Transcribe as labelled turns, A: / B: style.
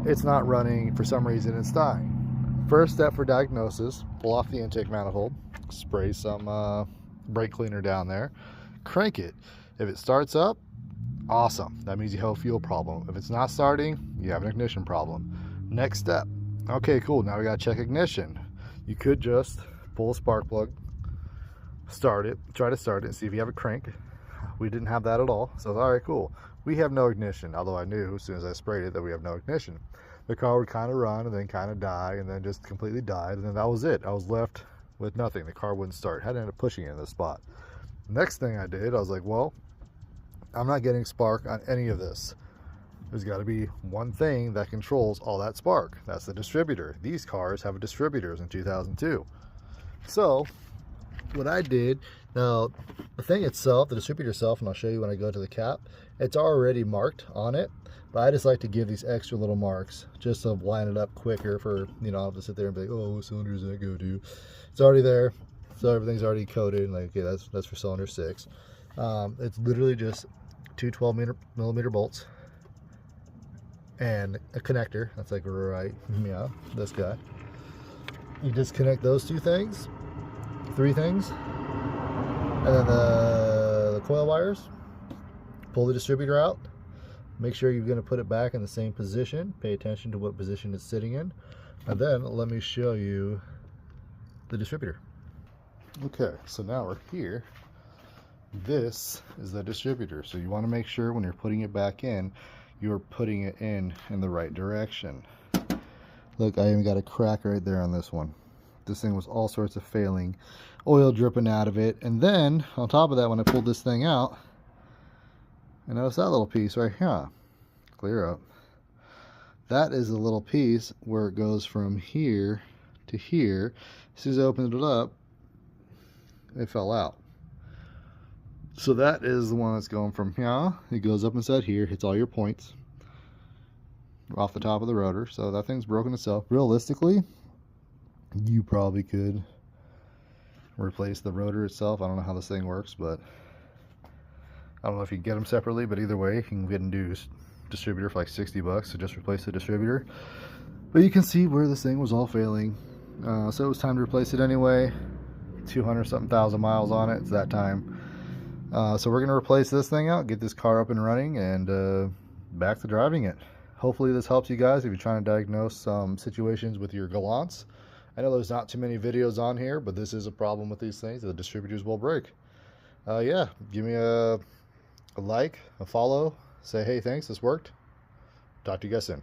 A: It's not running. For some reason, it's dying. First step for diagnosis: pull off the intake manifold, spray some brake cleaner down there, crank it. If it starts up, awesome. That means you have a fuel problem. If it's not starting, you have an ignition problem. Next step. Okay, cool. Now we gotta check ignition. You could just pull a spark plug, start it, try to start it, and see if you have a crank. We didn't have that at all. So all right, cool. We have no ignition, although I knew as soon as I sprayed it that we have no ignition. The car would kind of run and then kind of die and then just completely died, and then that was it. I was left with nothing. The car wouldn't start. Had to end up pushing it in the spot. Next thing I did, I was like, well, I'm not getting spark on any of this. There's got to be one thing that controls all that spark. That's the distributor. These cars have a distributors in 2002. So what I did, now the thing itself, the distributor itself, and I'll show you when I go to the cap, it's already marked on it, but I just like to give these extra little marks just to line it up quicker for, you know, I'll just sit there and be like, oh, what cylinder does that go to? It's already there, so everything's already coded, and like, okay, that's for cylinder 6. It's literally just two 12mm bolts and a connector. That's like right, yeah, this guy. You disconnect those two things, 3 things, and then the coil wires. Pull the distributor out. Make sure you're going to put it back in the same position. Pay attention to what position it's sitting in. And then let me show you the distributor. Okay, so now we're here. This is the distributor. So you want to make sure when you're putting it back in, you're putting it in the right direction. Look, I even got a crack right there on this one. This thing was all sorts of failing, oil dripping out of it. And then on top of that, when I pulled this thing out, and notice that little piece right here, clear up. That is a little piece where it goes from here to here. As soon as I opened it up, it fell out. So that is the one that's going from here. It goes up inside here, hits all your points off the top of the rotor. So that thing's broken itself. Realistically, you probably could replace the rotor itself. I don't know how this thing works, but I don't know if you can get them separately, but either way, you can get a new distributor for like 60 bucks to just replace the distributor. But you can see where this thing was all failing. So it was time to replace it anyway. 200 something thousand miles on it. It's that time. So we're going to replace this thing out, get this car up and running, and back to driving it. Hopefully this helps you guys if you're trying to diagnose some situations with your galants. I know there's not too many videos on here, but this is a problem with these things. The distributors will break. Yeah, give me a like, a follow, say hey, thanks, this worked. Talk to you guys soon.